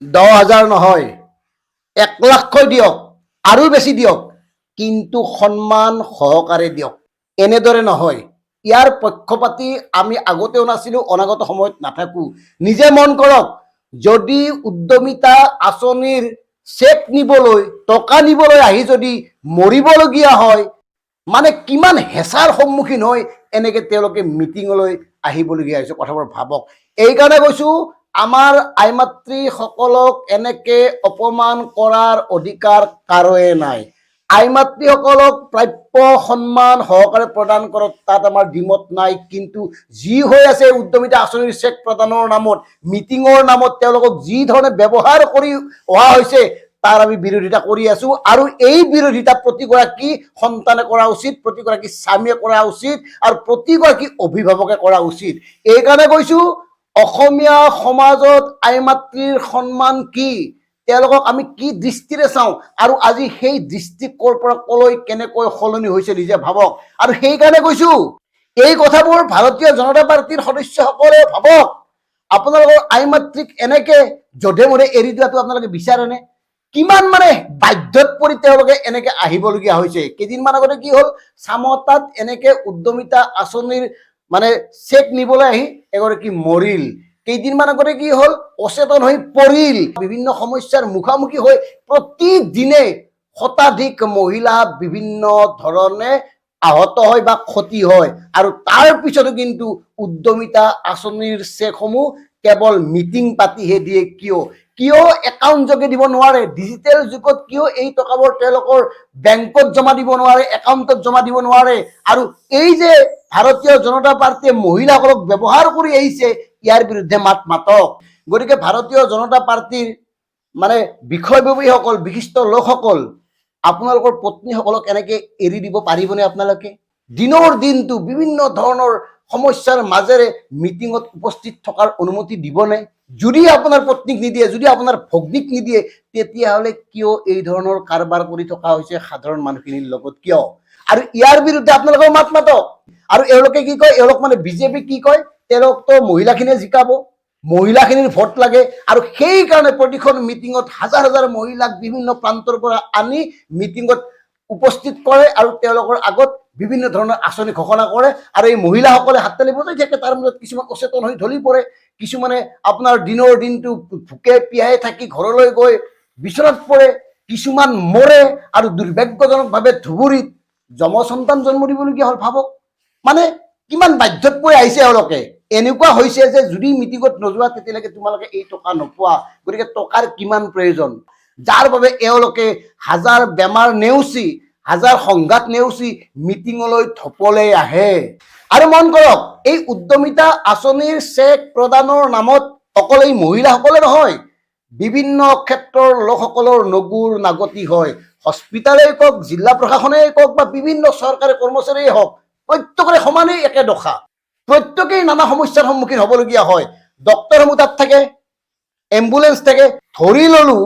10,000 নহয়, 1,00,000কৈ দিয়ক, আৰু বেছি দিয়ক, কিন্তু সন্মান সহকাৰে দিয়ক। এনেদৰে নহয়। ইয়াৰ পক্ষপাতি আমি আগতেও নাছিলোঁ, অনাগত সময়ত নাথাকোঁ। নিজে মন কৰক, যদি উদ্যমিতা আঁচনিৰ চেক নিবলৈ, টকা নিবলৈ আহি যদি মৰিবলগীয়া হয়, মানে কিমান হেঁচাৰ সন্মুখীন হৈ এনেকে তেওঁলোকে মিটিঙলৈ আহিবলগীয়া হৈছে। কথাবোৰ ভাবক। এইকাৰণে কৈছোঁ, আমাৰ আই মাতৃসকলক এনেকে অপমান কৰাৰ অধিকাৰ কাৰোৱে নাই। আই মাতৃসকলক প্ৰাপ্য সন্মান সহকাৰে প্ৰদান কৰক, তাত আমাৰ দ্বিমত নাই। কিন্তু যি হৈ আছে উদ্যমিতা আঁচনিৰ চেক প্ৰদানৰ নামত, মিটিঙৰ নামত তেওঁলোকক যি ধৰণে ব্যৱহাৰ কৰি অহা হৈছে, তাৰ আমি বিৰোধিতা কৰি আছো। আৰু এই বিৰোধিতা প্ৰতিগৰাকী সন্তানে কৰা উচিত, প্ৰতিগৰাকী স্বামীয়ে কৰা উচিত, আৰু প্ৰতিগৰাকী অভিভাৱকে কৰা উচিত। এইকাৰণে কৈছো, অসমীয়া সমাজত আই মাতৃৰ সন্মান কি, তেওঁলোকক আমি কি দৃষ্টিৰে চাওঁ, আৰু আজি সেই দৃষ্টি ক'ৰ পৰা ক'লৈ কেনেকৈ সলনি হৈছে নিজে ভাবক। আৰু সেইকাৰণে কৈছো, এই কথাবোৰ ভাৰতীয় জনতা পাৰ্টীৰ সদস্যসকলে ভাবক। আপোনালোকৰ আই মাতৃক এনেকে যধে মধে এৰি দিয়াটো আপোনালোকে বিচাৰেনে? কিমান মানে বাধ্যত পৰি তেওঁলোকে এনেকে আহিবলগীয়া হৈছে। কেইদিনমান আগতে কি হ'ল, চামতাত এনেকে উদ্যমিতা আঁচনিৰ মানে চেক নিবলৈ আহি এগৰাকী মৰিল। কেইদিনমান আগতে কি হ'ল, অচেতন হৈ পৰিল। বিভিন্ন সমস্যাৰ মুখামুখি হৈ প্ৰতিদিনে শতাধিক মহিলা বিভিন্ন ধৰণে আহত হয় বা ক্ষতি হয়। আৰু তাৰ পিছতো কিন্তু উদ্যমিতা আঁচনিৰ চেকসমূহ কেৱল মিটিং পাতিহে দিয়ে। কিয় একাউণ্ট যোগে দিব নোৱাৰে? ডিজিটেল যুগত কিয় এই টকাবোৰ তেওঁলোকৰ বেংকত জমা দিব নোৱাৰে, একাউণ্টত জমা দিব নোৱাৰে? আৰু এই যে ভাৰতীয় জনতা পাৰ্টীয়ে মহিলাসকলক ব্যৱহাৰ কৰি আহিছে, ইয়াৰ বিৰুদ্ধে মাত মাতক। গতিকে ভাৰতীয় জনতা পাৰ্টীৰ মানে বিষয়ববীসকল, বিশিষ্ট লোকসকল, আপোনালোকৰ পত্নীসকলক এনেকে এৰি দিব পাৰিবনে? আপোনালোকে দিনৰ দিনটো বিভিন্ন ধৰণৰ সমস্যাৰ মাজেৰে মিটিঙত উপস্থিত থকাৰ অনুমতি দিবনে? যদি আপোনাৰ পত্নীক নিদিয়ে, যদি আপোনাৰ ভগ্নীক নিদিয়ে, তেতিয়াহ'লে কিয় এই ধৰণৰ কাৰবাৰ কৰি থকা হৈছে সাধাৰণ মানুহখিনিৰ লগত? কিয়? আৰু ইয়াৰ বিৰুদ্ধে আপোনালোকেও মাত মাতক। আৰু এওঁলোকে কি কয়, এওঁলোক মানে বিজেপি কি কয়, তেওঁলোকতো মহিলাখিনিয়ে জিকাব, মহিলাখিনিৰ ভোট লাগে। আৰু সেইকাৰণে প্ৰতিখন মিটিঙত হাজাৰ হাজাৰ মহিলাক বিভিন্ন প্ৰান্তৰ পৰা আনি মিটিঙত উপস্থিত কৰে, আৰু তেওঁলোকৰ আগত বিভিন্ন ধৰণৰ আঁচনি ঘোষণা কৰে। আৰু এই মহিলাসকলে হাততালি বজাই থাকে। তাৰ মাজত কিছুমান অচেতন হৈ ঢলি পৰে, কিছুমানে আপোনাৰ দিনৰ দিনটো ভোকে পিয়াহে থাকি ঘৰলৈ গৈ বিচনাত পৰে, কিছুমান মৰে, আৰু দুৰ্ভাগ্যজনকভাৱে ধুবুৰীত সন্তান জন্ম দিবলগীয়া হ'ল। ভাবক, মানে কিমান বাধ্যত পৰি আহিছে এওঁলোকে। এনেকুৱা হৈছে যে যদি মিটিঙত নোযোৱা তেতিয়ালৈকে তোমালোকে এই টকা নোপোৱা। গতিকে টকাৰ কিমান প্ৰয়োজন, যাৰ বাবে এওঁলোকে হাজাৰ বেমাৰ নেওচি, হাজাৰ সংঘাত নেওচি মিটিঙলৈ থপলৈ আহে। আৰু মন কৰক, এই উদ্যমিতা আঁচনিৰ চেক প্ৰদানৰ নামত অকল এই মহিলাসকলে নহয়, বিভিন্ন ক্ষেত্ৰৰ লোকসকলৰ নগুৰ নাগতি হয়। হস্পিটালেই কওক, জিলা প্ৰশাসনেই কওক, বা বিভিন্ন চৰকাৰী কৰ্মচাৰীয়ে হওক, প্ৰত্যেকৰে সমানেই একে দশা। প্ৰত্যেকেই নানা সমস্যাৰ সন্মুখীন হ'বলগীয়া হয়। ডক্টৰসমূহ তাত থাকে, এম্বুলেন্স থাকে। ধৰি ললো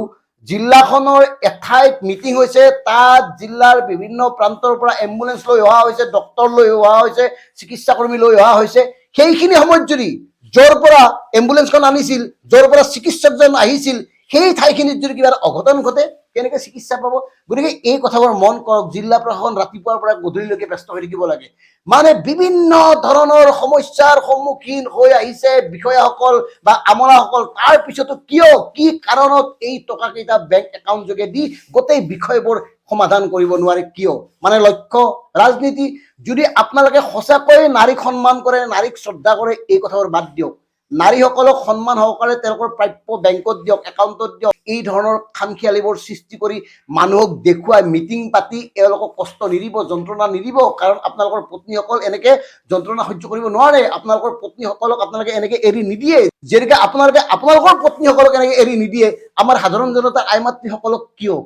জিলাখনৰ এঠাইত মিটিং হৈছে, তাত জিলাৰ বিভিন্ন প্ৰান্তৰ পৰা এম্বুলেন্স লৈ অহা হৈছে, ডক্টৰ লৈ অহা হৈছে, চিকিৎসা কৰ্মী লৈ অহা হৈছে। সেইখিনি সময়ত যদি য'ৰ পৰা এম্বুলেন্সখন আনিছিল, য'ৰ পৰা চিকিৎসকজন আহিছিল, সেই ঠাইখিনিত যদি কিবা অঘটন ঘটে, কেনেকে চিকিৎসা পাব? গতিকে এই কথাবোৰ মন কৰক। জিলা প্ৰশাসন ৰাতিপুৱাৰ পৰা গধূলিলৈকে ব্যস্ত হৈ থাকিব লাগে। মানে বিভিন্ন ধৰণৰ সমস্যাৰ সন্মুখীন হৈ আহিছে বিষয়াসকল বা আমলাসকল। তাৰ পিছতো কিয়, কি কাৰণত এই টকাকেইটা বেংক একাউণ্ট যোগে দি গোটেই বিষয়বোৰ সমাধান কৰিব নোৱাৰে? কিয়? মানে লক্ষ্য ৰাজনীতি। যদি আপোনালোকে সঁচাকৈ নাৰীক সন্মান কৰে, নাৰীক শ্ৰদ্ধা কৰে, এই কথাবোৰ বাদ দিয়ক। নাৰীসকলক সন্মান সহকাৰে তেওঁলোকৰ প্ৰাপ্য বেংকত দিয়ক, একাউণ্টত দিয়ক। এই ধৰণৰ খামখিয়ালিবোৰ সৃষ্টি কৰি মানুহক দেখুৱাই মিটিং পাতি এওঁলোকক কষ্ট নিদিব, যন্ত্ৰণা নিদিব। কাৰণ আপোনালোকৰ পত্নীসকল এনেকে যন্ত্ৰণা সহ্য কৰিব নোৱাৰে। আপোনালোকৰ পত্নীসকলক আপোনালোকে এনেকে এৰি নিদিয়ে। যেনেকে আপোনালোকৰ পত্নীসকলক এনেকে এৰি নিদিয়ে, আমাৰ সাধাৰণ জনতাৰ আই মাতৃসকলক কিয়?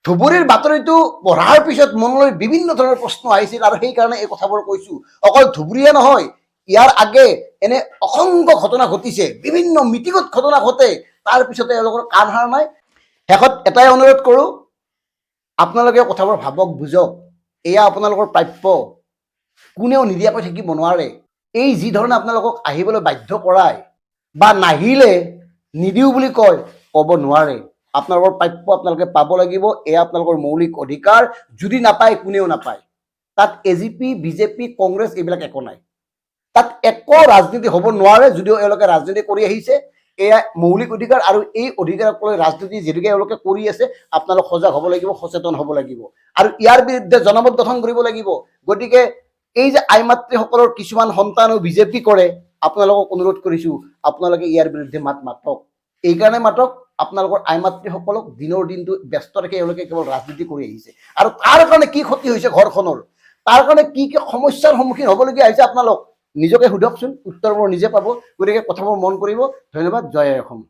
ধুবুৰীৰ বাতৰিটো পঢ়াৰ পিছত মনলৈ বিভিন্ন ধৰণৰ প্ৰশ্ন আহিছিল, আৰু সেইকাৰণে এই কথাবোৰ কৈছো। অকল ধুবুৰীয়ে নহয়, ইয়াৰ আগে এনে অসংখ্য ঘটনা ঘটিছে, বিভিন্ন মিটিঙত ঘটনা ঘটে। তাৰ পিছতে এওঁলোকৰ কাণ সাৰ নাই। শেষত এটাই অনুৰোধ কৰো, আপোনালোকে কথাবোৰ ভাবক, বুজক। এয়া আপোনালোকৰ প্ৰাপ্য, কোনেও নিদিয়াকৈ থাকিব নোৱাৰে। এই যি ধৰণে আপোনালোকক আহিবলৈ বাধ্য কৰায়, বা নাহিলে নিদিওঁ বুলি কয়, ক'ব নোৱাৰে। আপোনালোকৰ প্ৰাপ্য আপোনালোকে পাব লাগিব, এয়া আপোনালোকৰ মৌলিক অধিকাৰ। যদি নাপায়, কোনেও নাপায়। তাত এজিপি, বিজেপি, কংগ্ৰেছ এইবিলাক একো নাই। তাত একো ৰাজনীতি হ'ব নোৱাৰে, যদিও এওঁলোকে ৰাজনীতি কৰি আহিছে। এয়া মৌলিক অধিকাৰ, আৰু এই অধিকাৰক লৈ ৰাজনীতি যিহেতুকে এওঁলোকে কৰি আছে, আপোনালোক সজাগ হ'ব লাগিব, সচেতন হ'ব লাগিব, আৰু ইয়াৰ বিৰুদ্ধে জনমত গঠন কৰিব লাগিব। গতিকে এই যে আই মাতৃসকলৰ কিছুমান সন্তানো বিজেপি কৰে, আপোনালোকক অনুৰোধ কৰিছো, আপোনালোকে ইয়াৰ বিৰুদ্ধে মাত মাতক। এইকাৰণে মাতক, আপোনালোকৰ আই মাতৃসকলক দিনৰ দিনটো ব্যস্ত ৰাখি এওঁলোকে কেৱল ৰাজনীতি কৰি আহিছে, আৰু তাৰ কাৰণে কি ক্ষতি হৈছে ঘৰখনৰ, তাৰ কাৰণে কি কি সমস্যাৰ সন্মুখীন হ'বলগীয়া হৈছে, আপোনালোক নিজকে সোধকচোন, উত্তৰবোৰ নিজে পাব। গতিকে কথাবোৰ মন কৰিব। ধন্যবাদ। জয় অসম।